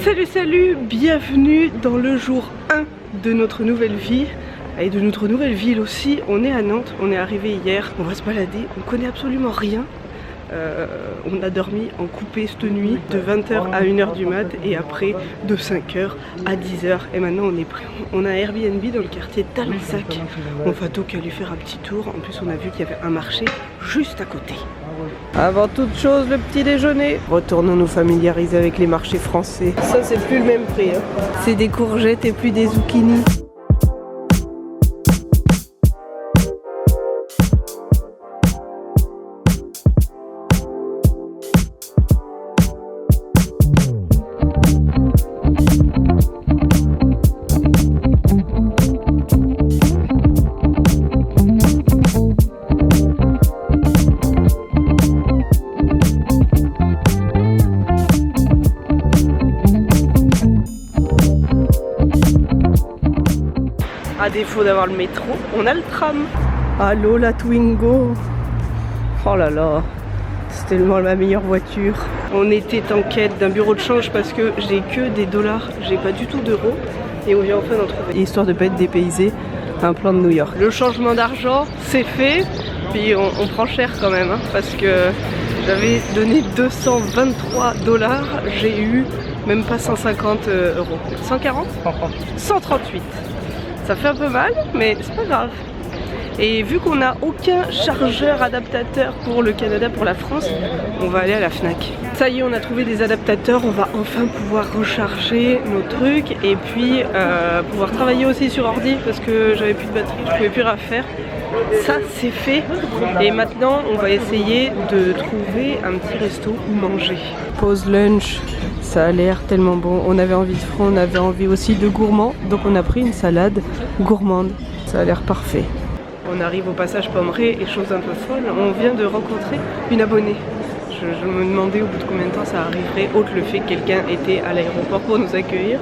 Salut salut, bienvenue dans le jour 1 de notre nouvelle vie. Et de notre nouvelle ville aussi. On est à Nantes, on est arrivé hier, on va se balader, on connaît absolument rien. On a dormi en coupé cette nuit de 20h à 1h du mat et après de 5h à 10h et maintenant on est prêt. On a un Airbnb dans le quartier Talensac. On va donc aller faire un petit tour. En plus on a vu qu'il y avait un marché juste à côté. Avant toute chose, le petit déjeuner. Retournons nous familiariser avec les marchés français. Ça c'est plus le même prix hein. C'est des courgettes et plus des zucchini. À défaut d'avoir le métro, on a le tram. Allô la Twingo. Oh là là, c'est tellement ma meilleure voiture. On était en quête d'un bureau de change parce que j'ai que des dollars, j'ai pas du tout d'euros. Et on vient enfin d'en trouver. Histoire de pas être dépaysé, un plan de New York. Le changement d'argent, c'est fait. Puis on prend cher quand même, hein, parce que j'avais donné 223 dollars, j'ai eu même pas 150 euros. 140 138. Ça fait un peu mal, mais c'est pas grave. Et vu qu'on n'a aucun chargeur adaptateur pour le Canada, pour la France, on va aller à la Fnac. Ça y est, on a trouvé des adaptateurs, on va enfin pouvoir recharger nos trucs et puis pouvoir travailler aussi sur ordi parce que j'avais plus de batterie, je pouvais plus rien faire. Ça c'est fait et maintenant on va essayer de trouver un petit resto où manger. Pause lunch. Ça a l'air tellement bon. On avait envie de frais, on avait envie aussi de gourmand. Donc on a pris une salade gourmande. Ça a l'air parfait. On arrive au passage Pommeré et chose un peu folle, on vient de rencontrer une abonnée. Je me demandais au bout de combien de temps ça arriverait, autre le fait que quelqu'un était à l'aéroport pour nous accueillir.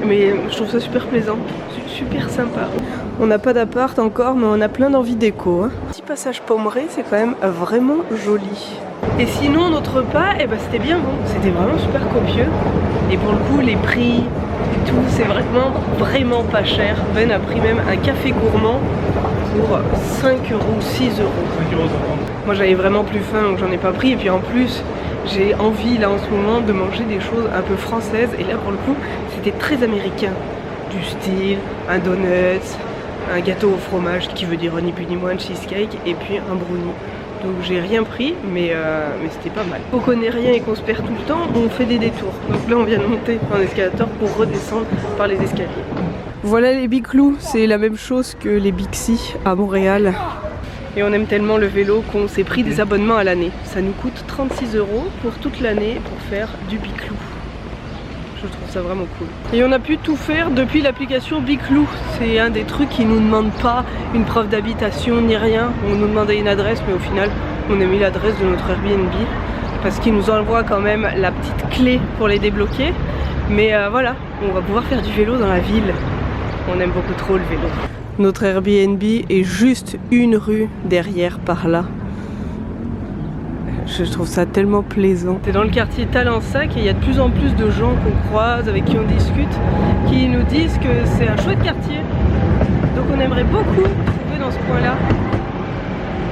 Mais je trouve ça super plaisant, super sympa. On n'a pas d'appart encore, mais on a plein d'envie d'écho. Hein. Petit passage Pommeré, c'est quand même vraiment joli. Et sinon, notre repas, eh ben, c'était bien bon. C'était vraiment super copieux. Et pour le coup, les prix et tout, c'est vraiment pas cher. Ben a pris même un café gourmand pour 5 euros, 6 euros. 5 euros. Moi, j'avais vraiment plus faim, donc j'en ai pas pris. Et puis en plus, j'ai envie là en ce moment de manger des choses un peu françaises. Et là, pour le coup, c'était très américain. Du style, un donut, un gâteau au fromage, qui veut dire ni plus ni moins un cheesecake, et puis un brownie. Donc j'ai rien pris, mais c'était pas mal. Faut qu'on ait rien et qu'on se perd tout le temps, on fait des détours. Donc là on vient de monter un escalator pour redescendre par les escaliers. Voilà les Biclou, c'est la même chose que les Bixi à Montréal. Et on aime tellement le vélo qu'on s'est pris des abonnements à l'année. Ça nous coûte 36 € pour toute l'année pour faire du Biclou. Je trouve ça vraiment cool. Et on a pu tout faire depuis l'application Biclou. C'est un des trucs qui nous demande pas une preuve d'habitation ni rien. On nous demandait une adresse, mais au final, on a mis l'adresse de notre Airbnb parce qu'il nous envoie quand même la petite clé pour les débloquer. Mais voilà, on va pouvoir faire du vélo dans la ville. On aime beaucoup trop le vélo. Notre Airbnb est juste une rue derrière par là. Je trouve ça tellement plaisant. C'est dans le quartier Talensac et il y a de plus en plus de gens qu'on croise, avec qui on discute, qui nous disent que c'est un chouette quartier. Donc on aimerait beaucoup trouver dans ce coin-là.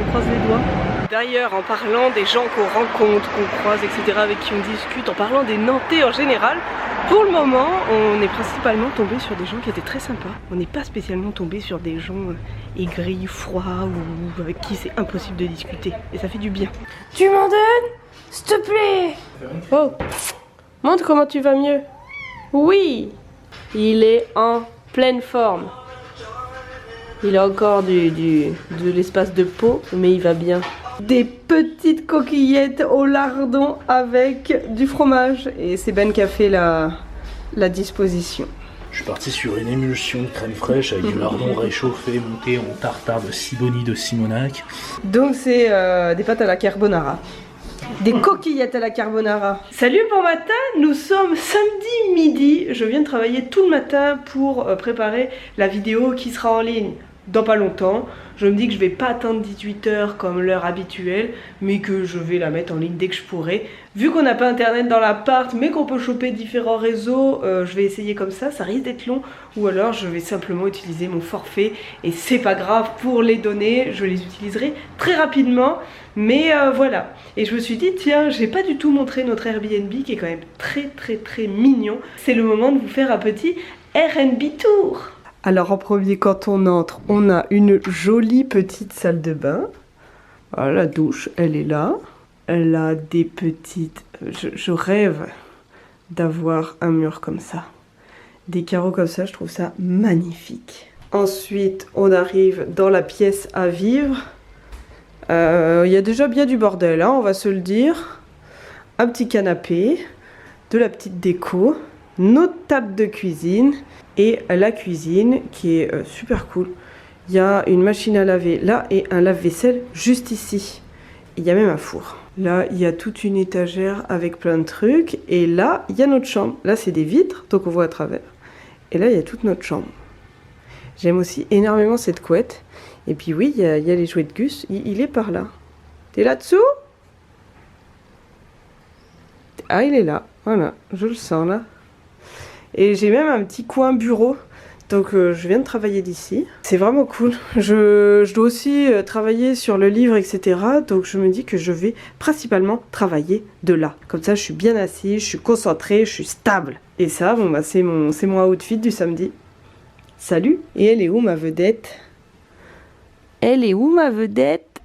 On croise les doigts. D'ailleurs, en parlant des gens qu'on rencontre, qu'on croise, etc., avec qui on discute, en parlant des Nantais en général, pour le moment, on est principalement tombé sur des gens qui étaient très sympas. On n'est pas spécialement tombé sur des gens aigris, froids ou avec qui c'est impossible de discuter. Et ça fait du bien. Tu m'en donnes, s'il te plaît? Oh, montre comment tu vas mieux. Oui, il est en pleine forme. Il a encore de l'espace de peau, mais il va bien. Des petites coquillettes au lardon avec du fromage. Et c'est Ben qui a fait la disposition. Je suis parti sur une émulsion de crème fraîche avec du lardon réchauffé, monté en tartare de Siboni de Simonac. Donc c'est des pâtes à la carbonara. Des coquillettes à la carbonara. Salut, bon matin, nous sommes samedi midi. Je viens de travailler tout le matin pour préparer la vidéo qui sera en ligne dans pas longtemps. Je me dis que je vais pas atteindre 18 h comme l'heure habituelle, mais que je vais la mettre en ligne dès que je pourrai. Vu qu'on n'a pas internet dans l'appart, mais qu'on peut choper différents réseaux, je vais essayer comme ça risque d'être long. Ou alors je vais simplement utiliser mon forfait, et c'est pas grave pour les données, je les utiliserai très rapidement. Mais voilà, et je me suis dit tiens, j'ai pas du tout montré notre Airbnb qui est quand même très mignon. C'est le moment de vous faire un petit Airbnb tour. Alors en premier, quand on entre, on a une jolie petite salle de bain. Voilà, la douche, elle est là. Elle a des petites... Je rêve d'avoir un mur comme ça. Des carreaux comme ça, je trouve ça magnifique. Ensuite, on arrive dans la pièce à vivre. Il y a déjà bien du bordel, hein, on va se le dire. Un petit canapé, de la petite déco, notre table de cuisine et la cuisine qui est super cool. Il y a une machine à laver là et un lave-vaisselle juste ici. Il y a même un four. Là, il y a toute une étagère avec plein de trucs. Et là, il y a notre chambre. Là, c'est des vitres, donc on voit à travers. Et là, il y a toute notre chambre. J'aime aussi énormément cette couette. Et puis oui, il y a les jouets de Gus. Il est par là. T'es là-dessous? Ah, il est là. Voilà, je le sens là. Et j'ai même un petit coin bureau. Donc je viens de travailler d'ici. C'est vraiment cool. Je dois aussi travailler sur le livre, etc. Donc je me dis que je vais principalement travailler de là. Comme ça, je suis bien assise, je suis concentrée, je suis stable. Et ça, bon bah c'est mon outfit du samedi. Salut! Et elle est où ma vedette? Elle est où ma vedette?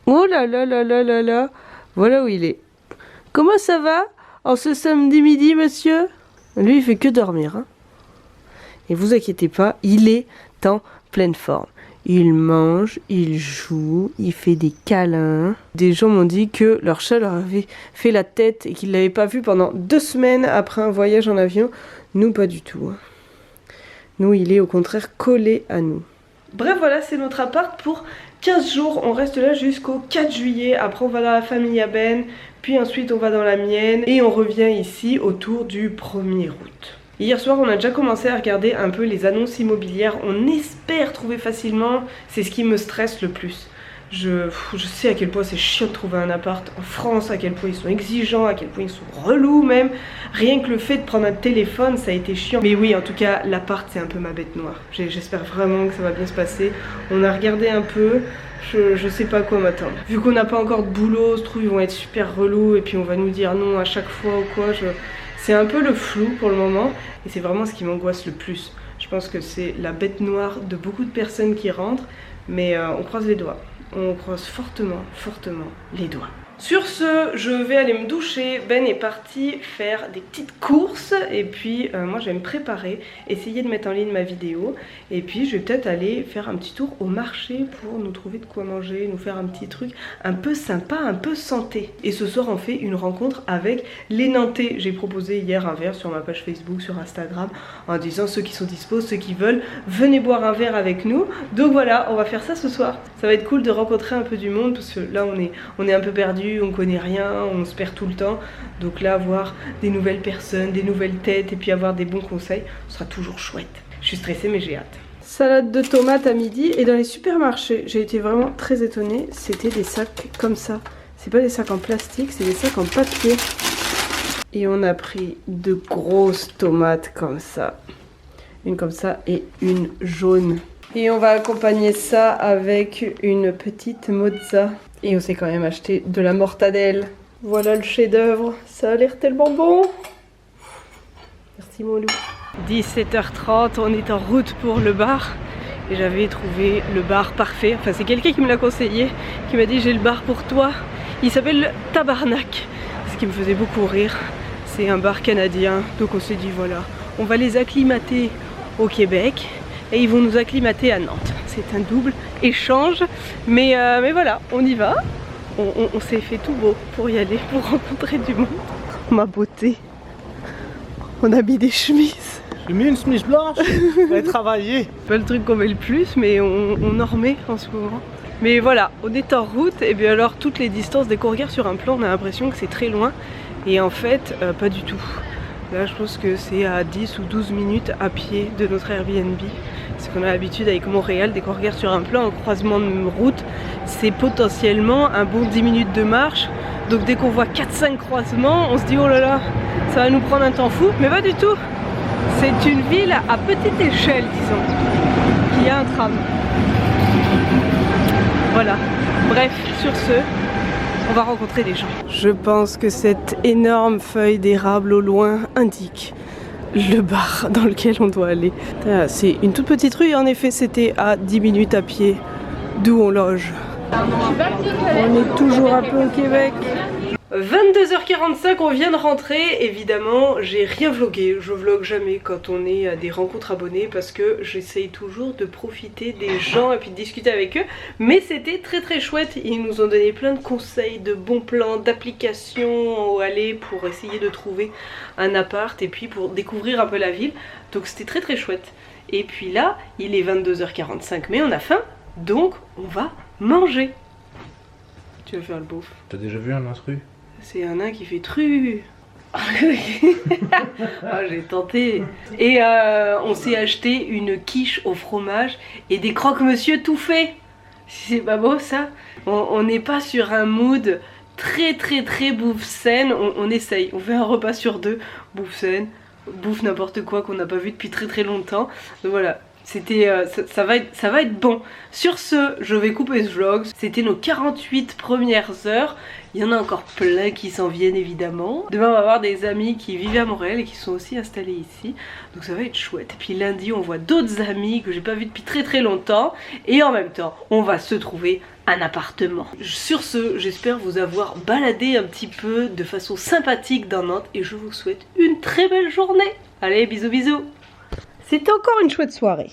Oh là là là là là là! Voilà où il est. Comment ça va en ce samedi midi, monsieur? Lui, il fait que dormir, hein. Et vous inquiétez pas, il est en pleine forme. Il mange, il joue, il fait des câlins. Des gens m'ont dit que leur chat leur avait fait la tête et qu'ils ne l'avaient pas vu pendant 2 semaines après un voyage en avion. Nous, pas du tout. Nous, il est au contraire collé à nous. Bref, voilà, c'est notre appart pour 15 jours. On reste là jusqu'au 4 juillet. Après, on va dans la famille à Ben. Puis ensuite, on va dans la mienne. Et on revient ici autour du 1er août. Hier soir, on a déjà commencé à regarder un peu les annonces immobilières. On espère trouver facilement. C'est ce qui me stresse le plus. Je sais à quel point c'est chiant de trouver un appart en France, à quel point ils sont exigeants, à quel point ils sont relous même. Rien que le fait de prendre un téléphone, ça a été chiant. Mais oui, en tout cas, l'appart, c'est un peu ma bête noire. J'espère vraiment que ça va bien se passer. On a regardé un peu. Je sais pas à quoi m'attendre. Vu qu'on n'a pas encore de boulot, je trouve qu'ils vont être super relous et puis on va nous dire non à chaque fois ou quoi. C'est un peu le flou pour le moment et c'est vraiment ce qui m'angoisse le plus. Je pense que c'est la bête noire de beaucoup de personnes qui rentrent, mais on croise les doigts. On croise fortement les doigts. Sur ce, je vais aller me doucher. Ben est parti faire des petites courses et puis moi je vais me préparer, essayer de mettre en ligne ma vidéo et puis je vais peut-être aller faire un petit tour au marché pour nous trouver de quoi manger, nous faire un petit truc un peu sympa, un peu santé. Et ce soir on fait une rencontre avec les Nantais. J'ai proposé hier un verre sur ma page Facebook, sur Instagram en disant ceux qui sont dispo, ceux qui veulent, venez boire un verre avec nous. Donc voilà, on va faire ça ce soir. Ça va être cool de rencontrer un peu du monde parce que là on est un peu perdu. On connaît rien, on se perd tout le temps. Donc là, avoir des nouvelles personnes, des nouvelles têtes et puis avoir des bons conseils, ce sera toujours chouette. Je suis stressée mais j'ai hâte. Salade de tomates à midi et dans les supermarchés, j'ai été vraiment très étonnée, c'était des sacs comme ça. C'est pas des sacs en plastique, c'est des sacs en papier. Et on a pris de grosses tomates comme ça. Une comme ça et une jaune. Et on va accompagner ça avec une petite mozza. Et on s'est quand même acheté de la mortadelle. Voilà le chef-d'œuvre. Ça a l'air tellement bon. Merci mon loup. 17h30, on est en route pour le bar. Et j'avais trouvé le bar parfait. Enfin, c'est quelqu'un qui me l'a conseillé, qui m'a dit j'ai le bar pour toi. Il s'appelle Tabarnak. Ce qui me faisait beaucoup rire. C'est un bar canadien. Donc on s'est dit voilà, on va les acclimater au Québec. Et ils vont nous acclimater à Nantes. C'est un double échange. Mais voilà, on y va. On s'est fait tout beau pour y aller, pour rencontrer du monde. Ma beauté. On a mis des chemises. J'ai mis une chemise blanche. On va travailler. Pas le truc qu'on met le plus, mais on en remet en ce moment. Mais voilà, on est en route. Et bien alors, toutes les distances, dès qu'on regarde sur un plan, on a l'impression que c'est très loin. Et en fait, pas du tout. Là je pense que c'est à 10 ou 12 minutes à pied de notre Airbnb. C'est qu'on a l'habitude avec Montréal, dès qu'on regarde sur un plan, un croisement de route, c'est potentiellement un bon 10 minutes de marche. Donc dès qu'on voit 4-5 croisements, on se dit oh là là, ça va nous prendre un temps fou. Mais pas du tout. C'est une ville à petite échelle, disons, qui a un tram. Voilà. Bref, sur ce, on va rencontrer des gens. Je pense que cette énorme feuille d'érable au loin indique le bar dans lequel on doit aller. C'est une toute petite rue, en effet c'était à 10 minutes à pied d'où on loge. On est toujours un peu au Québec. 22h45, on vient de rentrer. Évidemment, j'ai rien vlogué. Je vlogue jamais quand on est à des rencontres abonnés parce que j'essaye toujours de profiter des gens et puis de discuter avec eux. Mais c'était très très chouette. Ils nous ont donné plein de conseils, de bons plans, d'applications où aller pour essayer de trouver un appart et puis pour découvrir un peu la ville. Donc c'était très très chouette. Et puis là, il est 22h45, mais on a faim. Donc on va manger. Tu vas faire le beauf. T'as déjà vu un intrus? C'est un nain qui fait tru. Oh, j'ai tenté. Et on s'est acheté une quiche au fromage et des croque-monsieur tout faits. C'est pas beau ça? On n'est pas sur un mood très bouffe saine. On essaye, on fait un repas sur deux. Bouffe saine, bouffe n'importe quoi qu'on n'a pas vu depuis très longtemps. Donc voilà. C'était, ça va être bon. Sur ce, je vais couper ce vlog. C'était nos 48 premières heures. Il y en a encore plein qui s'en viennent évidemment. Demain on va avoir des amis qui vivent à Montréal et qui sont aussi installés ici. Donc ça va être chouette. Et puis lundi on voit d'autres amis que j'ai pas vus depuis très longtemps. Et en même temps on va se trouver un appartement. Sur ce, j'espère vous avoir baladé un petit peu de façon sympathique dans Nantes. Et je vous souhaite une très belle journée. Allez, bisous bisous. C'était encore une chouette soirée.